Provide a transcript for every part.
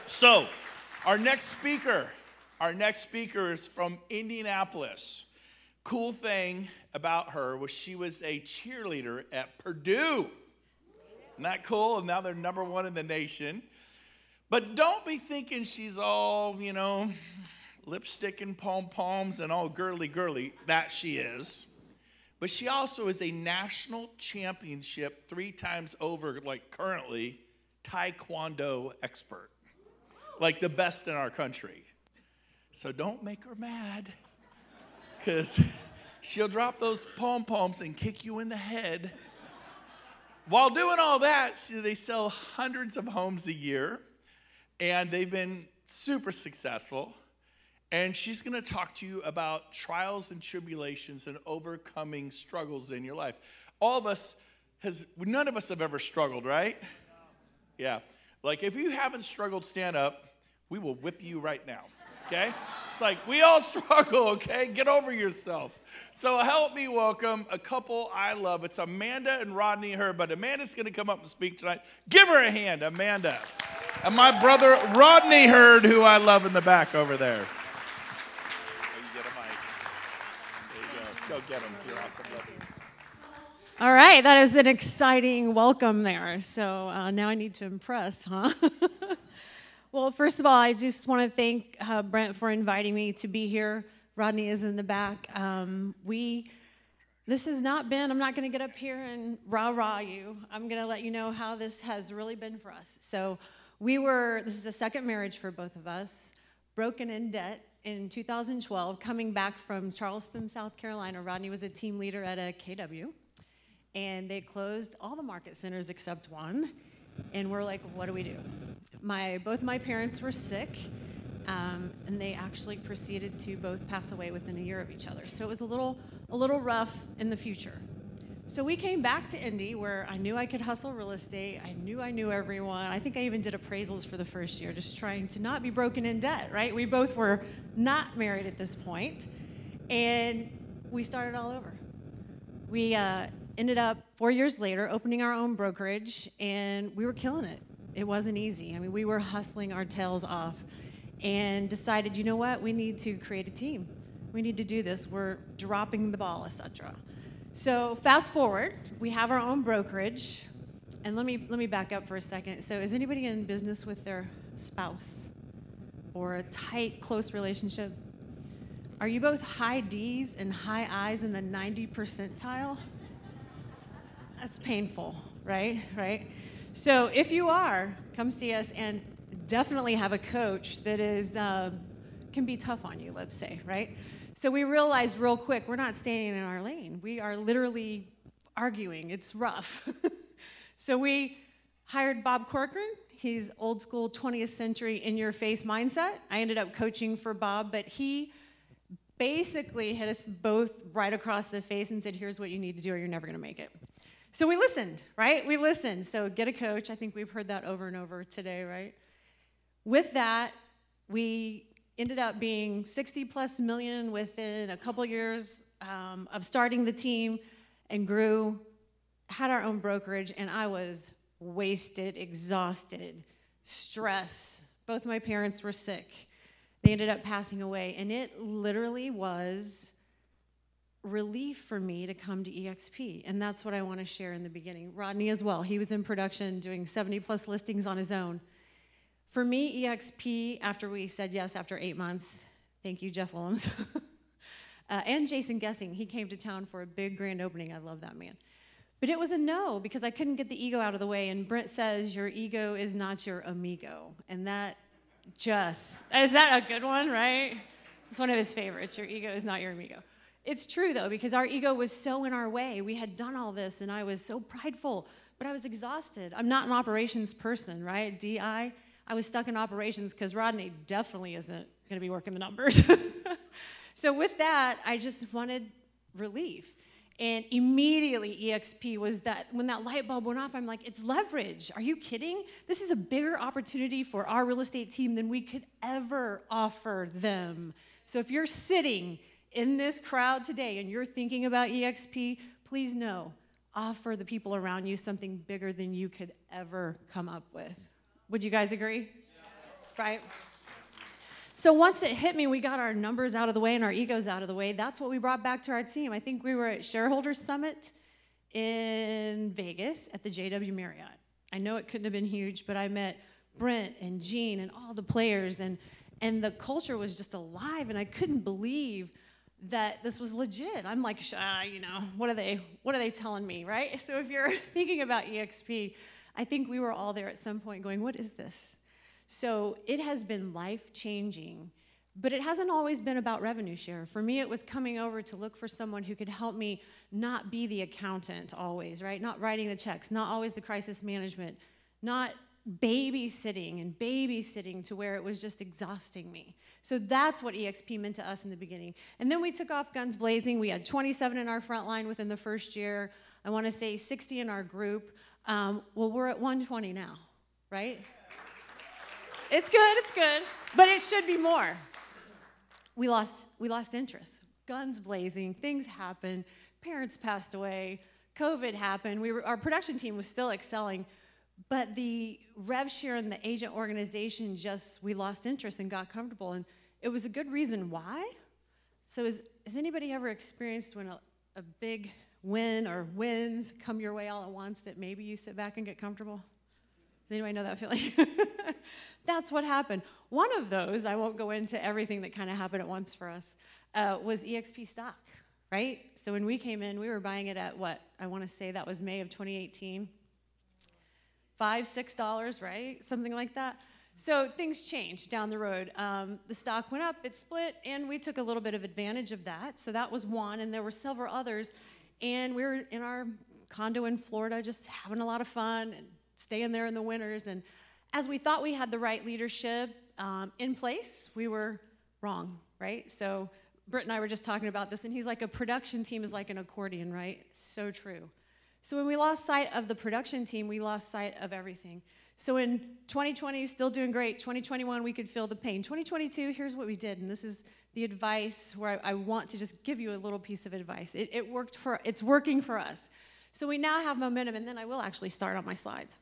So, our next speaker is from Indianapolis. Cool thing about her was she was a cheerleader at Purdue. Isn't that cool? And now they're #1 in the nation. But don't be thinking she's all, lipstick and pom-poms and all girly. That she is. But she also is a national championship 3 times over, like currently, Taekwondo expert. Like the best in our country. So don't make her mad, because she'll drop those pom-poms and kick you in the head. While doing all that, they sell hundreds of homes a year, and they've been super successful. And she's going to talk to you about trials and tribulations and overcoming struggles in your life. None of us have ever struggled, right? Yeah. Like, if you haven't struggled, stand up. We will whip you right now, okay? It's like, we all struggle, okay? Get over yourself. So help me welcome a couple I love. It's Amanda and Rodney Hurd, but Amanda's going to come up and speak tonight. Give her a hand, Amanda. And my brother, Rodney Hurd, who I love in the back over there. Oh, you get a mic. There you go. Go get him. You're awesome. Love you. All right, that is an exciting welcome there. So now I need to impress, huh? Well, first of all, I just want to thank Brent for inviting me to be here. Rodney is in the back. This has not been, I'm not going to get up here and rah-rah you. I'm going to let you know how this has really been for us. So this is the second marriage for both of us, broken in debt in 2012, coming back from Charleston, South Carolina. Rodney was a team leader at a KW, and they closed all the market centers except one. And we're like, what do we do? Both my parents were sick, and they actually proceeded to both pass away within a year of each other. So it was a little rough in the future. So we came back to Indy, where I knew I could hustle real estate. I knew everyone. I think I even did appraisals for the first year, just trying to not be broken in debt, right? We both were not married at this point, and we started all over. We ended up 4 years later opening our own brokerage, and we were killing it. It wasn't easy. I mean, we were hustling our tails off and decided, you know what? We need to create a team. We need to do this. We're dropping the ball, etc. So fast forward, we have our own brokerage. And let me back up for a second. So is anybody in business with their spouse or a tight, close relationship? Are you both high D's and high I's in the 90 percentile? That's painful, right? Right? So if you are, come see us, and definitely have a coach that can be tough on you, let's say, right? So we realized real quick, we're not staying in our lane. We are literally arguing. It's rough. So we hired Bob Corcoran. He's old school 20th century in-your-face mindset. I ended up coaching for Bob, but he basically hit us both right across the face and said, here's what you need to do or you're never going to make it. So we listened, right? We listened. So get a coach. I think we've heard that over and over today, right? With that, we ended up being 60+ million within a couple years of starting the team, and grew, had our own brokerage, and I was wasted, exhausted, stressed. Both my parents were sick. They ended up passing away, and it literally was relief for me to come to EXP, and that's what I want to share in the beginning. Rodney as well. He was in production doing 70+ listings on his own. For me, EXP, after we said yes after 8 months, thank you, Jeff Willems, and Jason Gessing, he came to town for a big grand opening. I love that man. But it was a no, because I couldn't get the ego out of the way, and Brent says your ego is not your amigo, and that is that a good one, right? It's one of his favorites. Your ego is not your amigo. It's true, though, because our ego was so in our way. We had done all this, and I was so prideful, but I was exhausted. I'm not an operations person, right? DI. I was stuck in operations because Rodney definitely isn't going to be working the numbers. So with that, I just wanted relief. And immediately EXP was that, when that light bulb went off, I'm like, it's leverage. Are you kidding? This is a bigger opportunity for our real estate team than we could ever offer them. So if you're sitting in this crowd today and you're thinking about EXP, please know, offer the people around you something bigger than you could ever come up with. Would you guys agree? right? So once it hit me, we got our numbers out of the way and our egos out of the way. That's what we brought back to our team. I think we were at Shareholders Summit in Vegas at the JW Marriott. I know it couldn't have been huge, but I met Brent and Gene and all the players, and the culture was just alive, and I couldn't believe that this was legit. I'm like, you know, what are they telling me, right? So if you're thinking about EXP, I think we were all there at some point going, what is this? So it has been life-changing, but it hasn't always been about revenue share. For me, it was coming over to look for someone who could help me not be the accountant always, right? Not writing the checks, not always the crisis management, not babysitting to where it was just exhausting me. So that's what EXP meant to us in the beginning. And then we took off guns blazing. We had 27 in our front line within the first year. I want to say 60 in our group. Well, we're at 120 now, right? It's good, but it should be more. We lost interest. Guns blazing, things happened, parents passed away, COVID happened. Our production team was still excelling, but the rev share and the agent organization we lost interest and got comfortable, and it was a good reason why. So has anybody ever experienced when a big win or wins come your way all at once that maybe you sit back and get comfortable? Does anybody know that feeling? That's what happened. One of those, I won't go into everything that kind of happened at once for us, was EXP stock, right? So when we came in, we were buying it at what? I want to say that was May of 2018. $5, $6, right? Something like that. So things changed down the road. The stock went up, it split, and we took a little bit of advantage of that. So that was one, and there were several others. And we were in our condo in Florida just having a lot of fun and staying there in the winters. And as we thought we had the right leadership in place, we were wrong, right? So Brent and I were just talking about this, and he's like, a production team is like an accordion, right? So true. So when we lost sight of the production team, we lost sight of everything. So in 2020, still doing great. 2021, we could feel the pain. 2022, here's what we did, and this is the advice where I want to just give you a little piece of advice. It's working for us. So we now have momentum, and then I will actually start on my slides.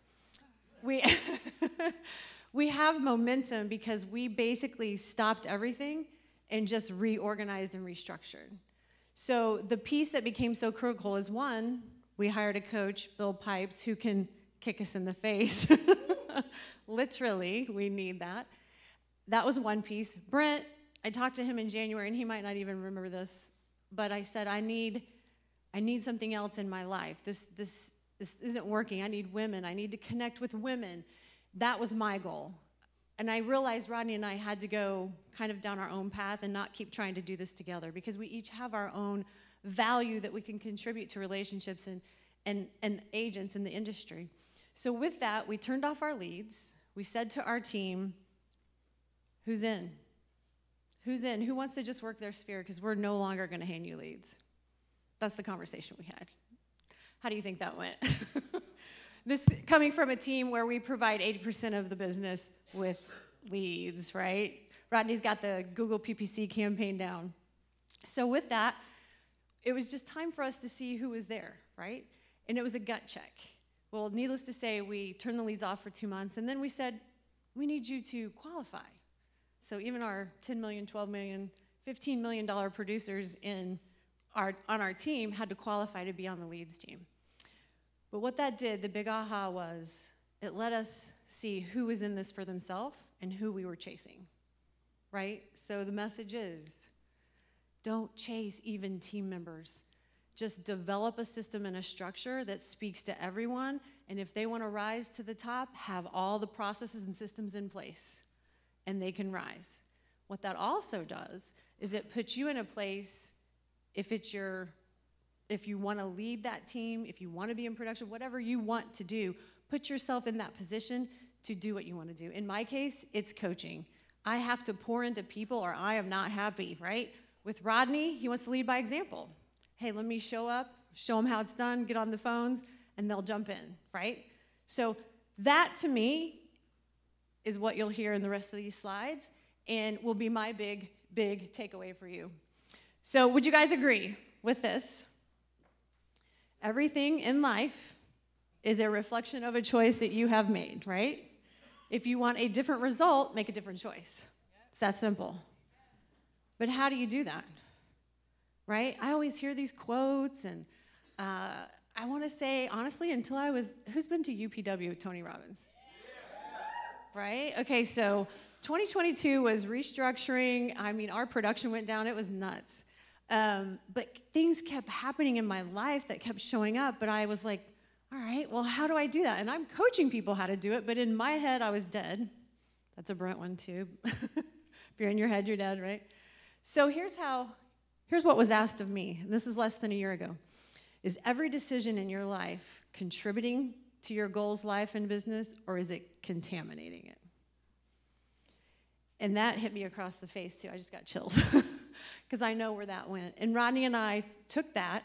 We have momentum because we basically stopped everything and just reorganized and restructured. So the piece that became so critical is, one, we hired a coach, Bill Pipes, who can kick us in the face. Literally, we need that. That was one piece. Brent, I talked to him in January, and he might not even remember this, but I said, I need something else in my life. This isn't working. I need women. I need to connect with women. That was my goal. And I realized Rodney and I had to go kind of down our own path and not keep trying to do this together, because we each have our own value that we can contribute to relationships and agents in the industry. So with that, we turned off our leads. We said to our team, who's in? Who's in? Who wants to just work their sphere? Because we're no longer going to hand you leads. That's the conversation we had. How do you think that went? This coming from a team where we provide 80% of the business with leads, right? Rodney's got the Google PPC campaign down. So with that, it was just time for us to see who was there, right? And it was a gut check. Well, needless to say, we turned the leads off for 2 months, and then we said, we need you to qualify. So even our $10 million, $12 million, $15 million producers on our team had to qualify to be on the leads team. But what that did, the big aha was, it let us see who was in this for themselves and who we were chasing, right? So the message is, don't chase even team members. Just develop a system and a structure that speaks to everyone, and if they want to rise to the top, have all the processes and systems in place, and they can rise. What that also does is it puts you in a place, if you want to lead that team, if you want to be in production, whatever you want to do, put yourself in that position to do what you want to do. In my case, it's coaching. I have to pour into people or I am not happy, right? With Rodney, he wants to lead by example. Hey, let me show up, show them how it's done, get on the phones, and they'll jump in, right? So that, to me, is what you'll hear in the rest of these slides and will be my big, big takeaway for you. So would you guys agree with this? Everything in life is a reflection of a choice that you have made, right? If you want a different result, make a different choice. It's that simple. But how do you do that? Right? I always hear these quotes, and I want to say, honestly, until I was, who's been to UPW with Tony Robbins? Right? Okay, so 2022 was restructuring. I mean, our production went down. It was nuts. But things kept happening in my life that kept showing up, but I was like, all right, well, how do I do that? And I'm coaching people how to do it, but in my head, I was dead. That's a Brent one, too. If you're in your head, you're dead, right? So here's what was asked of me, and this is less than a year ago. Is every decision in your life contributing to your goals, life, and business, or is it contaminating it? And that hit me across the face, too. I just got chills because I know where that went. And Rodney and I took that,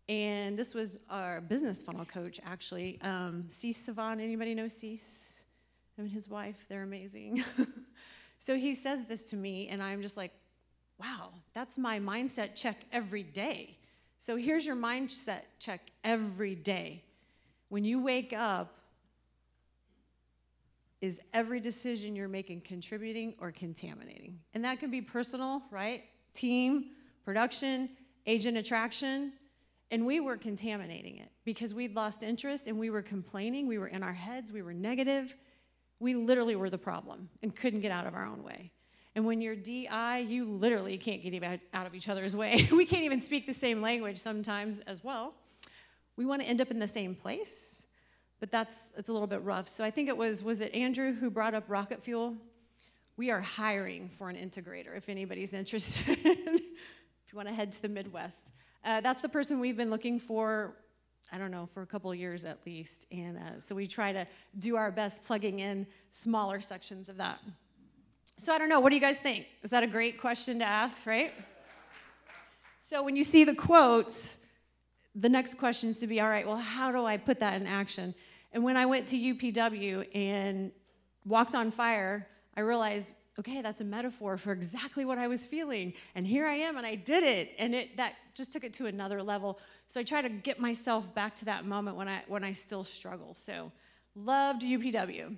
and this was our business funnel coach, actually. Cease Savant, anybody know Cease? Him and his wife, they're amazing. So he says this to me, and I'm just like, wow, that's my mindset check every day. So here's your mindset check every day. When you wake up, is every decision you're making contributing or contaminating? And that can be personal, right? Team, production, agent attraction. And we were contaminating it because we'd lost interest and we were complaining. We were in our heads. We were negative. We literally were the problem and couldn't get out of our own way. And when you're DI, you literally can't get out of each other's way. We can't even speak the same language sometimes as well. We want to end up in the same place, but it's a little bit rough. So I think it was it Andrew who brought up rocket fuel? We are hiring for an integrator if anybody's interested. If you want to head to the Midwest. That's the person we've been looking for, I don't know, for a couple of years at least. And so we try to do our best plugging in smaller sections of that. So I don't know, what do you guys think? Is that a great question to ask, right? So when you see the quotes, the next question is to be, all right, well, how do I put that in action? And when I went to UPW and walked on fire, I realized, okay, that's a metaphor for exactly what I was feeling. And here I am, and I did it. And that just took it to another level. So I try to get myself back to that moment when I still struggle. So loved UPW.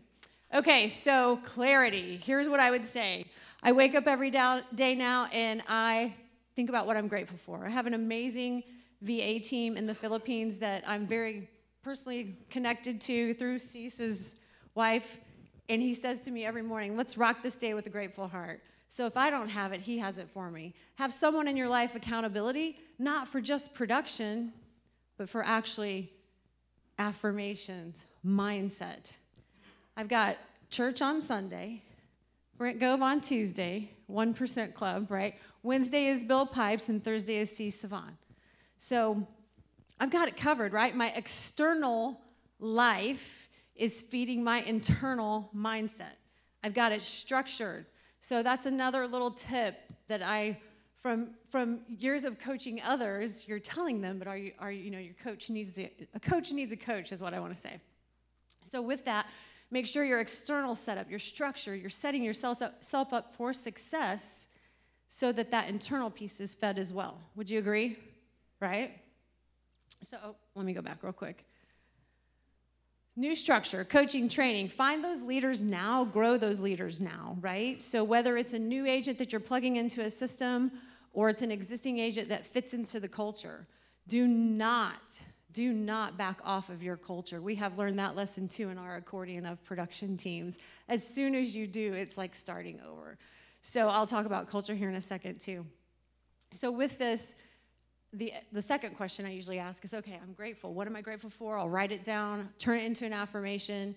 Okay, so clarity. Here's what I would say. I wake up every day now, and I think about what I'm grateful for. I have an amazing VA team in the Philippines that I'm very personally connected to through Cease's wife, and he says to me every morning, let's rock this day with a grateful heart. So if I don't have it, he has it for me. Have someone in your life accountability, not for just production, but for actually affirmations, mindset. I've got church on Sunday, Brent Gove on Tuesday, 1% Club, right? Wednesday is Bill Pipes, and Thursday is Cease Savant. So I've got it covered, right? My external life is feeding my internal mindset. I've got it structured. So that's another little tip that from years of coaching others, you're telling them, but your coach needs a coach is what I want to say. So with that, make sure your external setup, your structure, you're setting yourself up for success so that internal piece is fed as well. Would you agree? Right? So let me go back real quick. New structure, coaching, training. Find those leaders now, grow those leaders now, right? So whether it's a new agent that you're plugging into a system or it's an existing agent that fits into the culture, do not back off of your culture. We have learned that lesson too in our accordion of production teams. As soon as you do, it's like starting over. So I'll talk about culture here in a second too. So with this, the second question I usually ask is, okay, I'm grateful. What am I grateful for? I'll write it down, turn it into an affirmation,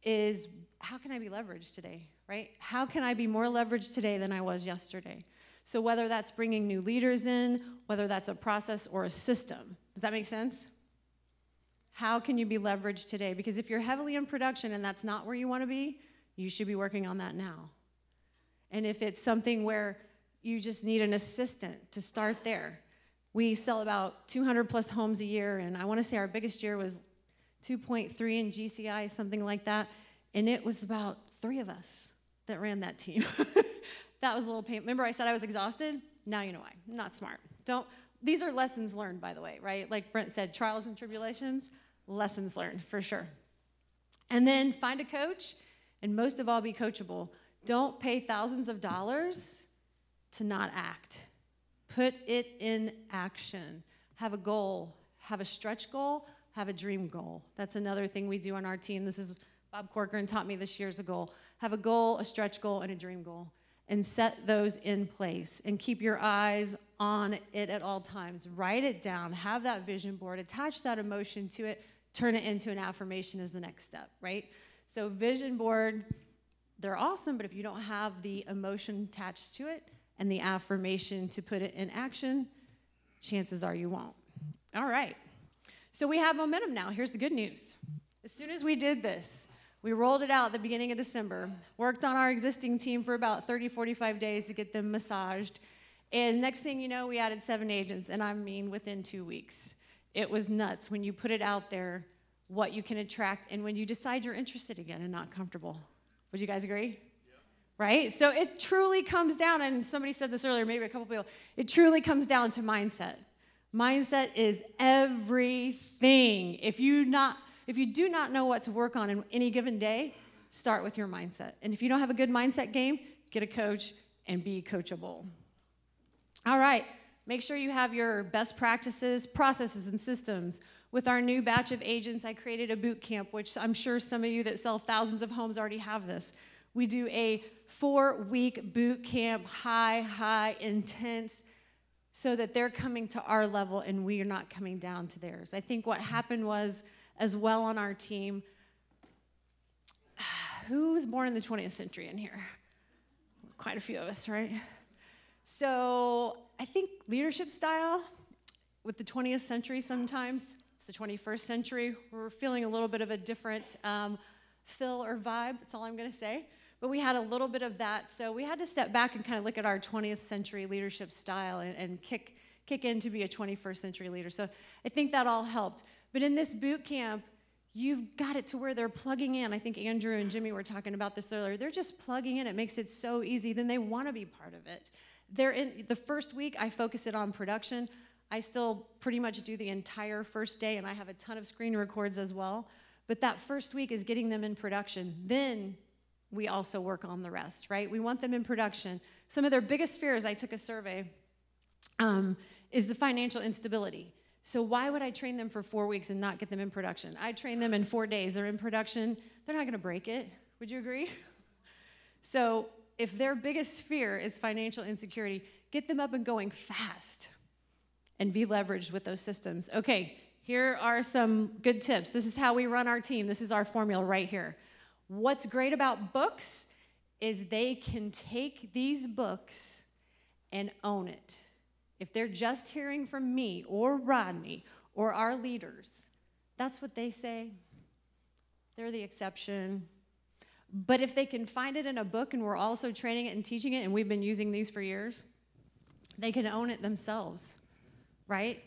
is how can I be leveraged today, right? How can I be more leveraged today than I was yesterday? So whether that's bringing new leaders in, whether that's a process or a system. Does that make sense? How can you be leveraged today? Because if you're heavily in production and that's not where you want to be, you should be working on that now. And if it's something where you just need an assistant to start there. We sell about 200 plus homes a year, and I want to say our biggest year was 2.3 in GCI, something like that. And it was about 3 of us that ran that team. That was a little pain. Remember I said I was exhausted? Now you know why. I'm not smart. These are lessons learned, by the way, right? Like Brent said, trials and tribulations, lessons learned for sure. And then find a coach And most of all, be coachable. Don't pay thousands of dollars to not act. Put it in action. Have a goal. Have a stretch goal. Have a dream goal. That's another thing we do on our team. This is Bob Corcoran taught me this year as a goal. Have a goal, a stretch goal, and a dream goal. And set those in place. And keep your eyes on it at all times. Write it down. Have that vision board. Attach that emotion to it. Turn it into an affirmation is the next step, right? So vision board, they're awesome, but if you don't have the emotion attached to it and the affirmation to put it in action, chances are you won't. All right. So we have momentum now. Here's the good news. As soon as we did this, we rolled it out at the beginning of December, worked on our existing team for about 30, 45 days to get them massaged. And next thing you know, we added 7 agents, and I mean within 2 weeks. It was nuts when you put it out there, what you can attract, and when you decide you're interested again and not comfortable. Would you guys agree? Yeah. Right? So it truly comes down, and somebody said this earlier, maybe a couple people, it truly comes down to mindset. Mindset is everything. If you do not know what to work on in any given day, start with your mindset. And if you don't have a good mindset game, get a coach and be coachable. All right. Make sure you have your best practices, processes, and systems. With our new batch of agents, I created a boot camp, which I'm sure some of you that sell thousands of homes already have this. We do a 4-week boot camp, high, intense, so that they're coming to our level and we are not coming down to theirs. I think what happened was, as well on our team, who was born in the 20th century in here? Quite a few of us, right? So I think leadership style with the 20th century sometimes, it's the 21st century, we're feeling a little bit of a different feel or vibe, that's all I'm gonna say. But we had a little bit of that, so we had to step back and kind of look at our 20th century leadership style and kick in to be a 21st century leader. So I think that all helped. But in this boot camp, you've got it to where they're plugging in. I think Andrew and Jimmy were talking about this earlier. They're just plugging in. It makes it so easy. Then they want to be part of it. They're in the first week, I focus it on production. I still pretty much do the entire first day, and I have a ton of screen records as well. But that first week is getting them in production. Then we also work on the rest, right? We want them in production. Some of their biggest fears, I took a survey, is the financial instability. So why would I train them for 4 weeks and not get them in production? I train them in 4 days. They're in production. They're not going to break it. Would you agree? So if their biggest fear is financial insecurity, get them up and going fast and be leveraged with those systems. Okay, here are some good tips. This is how we run our team. This is our formula right here. What's great about books is they can take these books and own it. If they're just hearing from me or Rodney or our leaders, that's what they say. They're the exception. But if they can find it in a book and we're also training it and teaching it, and we've been using these for years, they can own it themselves, right?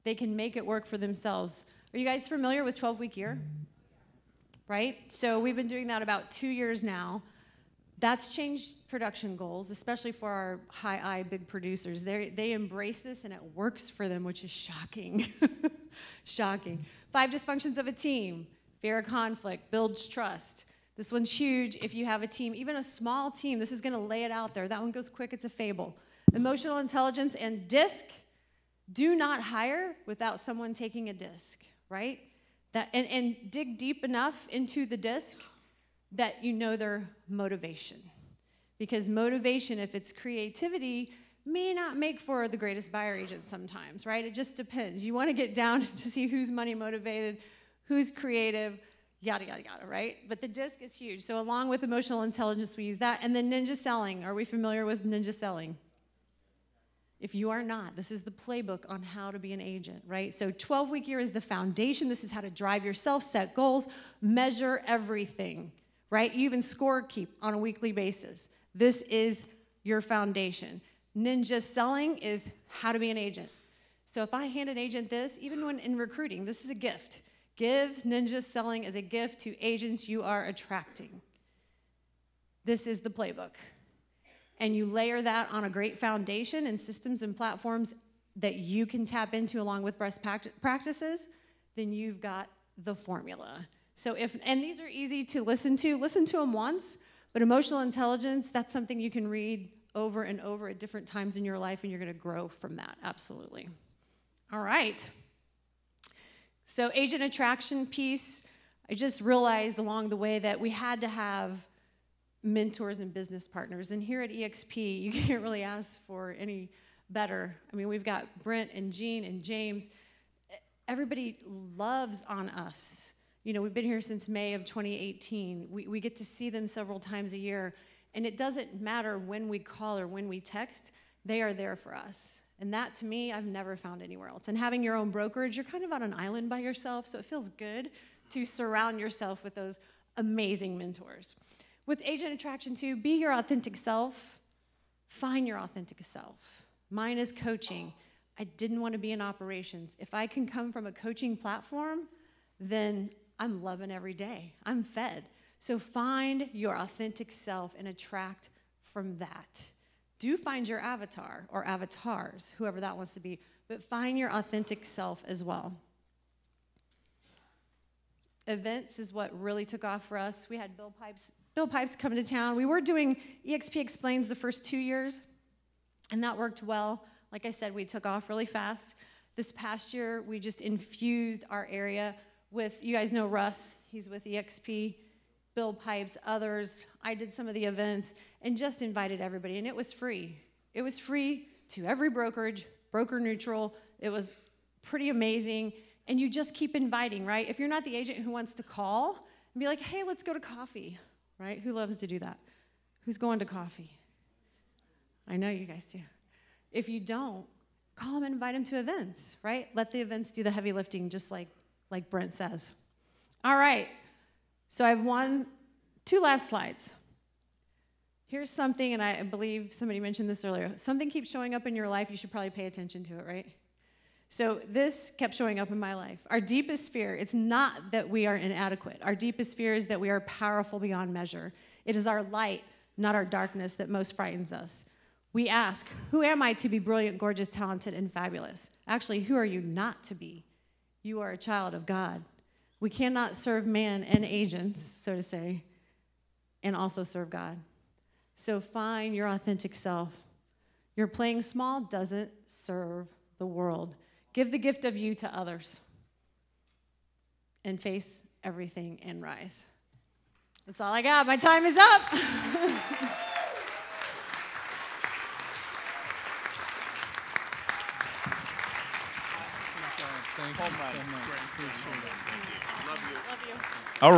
They can make it work for themselves. Are you guys familiar with 12-week year? Right? So we've been doing that about 2 years now. That's changed production goals, especially for our high-I big producers. They embrace this, and it works for them, which is shocking. Shocking. 5 dysfunctions of a team. Fear of conflict, builds trust. This one's huge if you have a team, even a small team. This is going to lay it out there. That one goes quick. It's a fable. Emotional intelligence and DISC. Do not hire without someone taking a DISC, right? And dig deep enough into the DISC that you know their motivation. Because motivation, if it's creativity, may not make for the greatest buyer agent sometimes, right? It just depends. You want to get down to see who's money motivated, who's creative, yada, yada, yada, right? But the DISC is huge. So along with emotional intelligence, we use that. And then ninja selling. Are we familiar with ninja selling? If you are not, this is the playbook on how to be an agent, right? So 12-week year is the foundation. This is how to drive yourself, set goals, measure everything, right? You even score keep on a weekly basis. This is your foundation. Ninja selling is how to be an agent. So if I hand an agent this, even when in recruiting, this is a gift. Give ninja selling as a gift to agents you are attracting. This is the playbook. And you layer that on a great foundation and systems and platforms that you can tap into along with best practices, then you've got the formula. So and these are easy to listen to them once, but emotional intelligence, that's something you can read over and over at different times in your life, and you're going to grow from that, absolutely. All right. So agent attraction piece, I just realized along the way that we had to have mentors and business partners. And here at EXP, you can't really ask for any better. I mean, we've got Brent and Jean and James. Everybody loves on us. You know, we've been here since May of 2018. We get to see them several times a year. And it doesn't matter when we call or when we text, they are there for us. And that, to me, I've never found anywhere else. And having your own brokerage, you're kind of on an island by yourself, so it feels good to surround yourself with those amazing mentors. With Agent Attraction 2, be your authentic self. Find your authentic self. Mine is coaching. I didn't want to be in operations. If I can come from a coaching platform, then I'm loving every day. I'm fed. So find your authentic self and attract from that. Do find your avatar or avatars, whoever that wants to be, but find your authentic self as well. Events is what really took off for us. We had Bill Pipes come to town. We were doing EXP Explains the first 2 years, and that worked well. Like I said, we took off really fast. This past year, we just infused our area with, you guys know Russ, he's with EXP, Bill Pipes, others. I did some of the events and just invited everybody, and it was free. It was free to every brokerage, broker neutral. It was pretty amazing, and you just keep inviting, right? If you're not the agent who wants to call and be like, hey, let's go to coffee, right? Who loves to do that? Who's going to coffee? I know you guys do. If you don't, call them and invite them to events, right? Let the events do the heavy lifting, just like Brent says. All right, so I have two last slides. Here's something, and I believe somebody mentioned this earlier. Something keeps showing up in your life, you should probably pay attention to it, right? So this kept showing up in my life. Our deepest fear, it's not that we are inadequate. Our deepest fear is that we are powerful beyond measure. It is our light, not our darkness, that most frightens us. We ask, who am I to be brilliant, gorgeous, talented, and fabulous? Actually, who are you not to be? You are a child of God. We cannot serve man and agents, so to say, and also serve God. So find your authentic self. Your playing small doesn't serve the world. Give the gift of you to others and face everything and rise. That's all I got. My time is up. Thank you so much. Appreciate it. Love you. All right.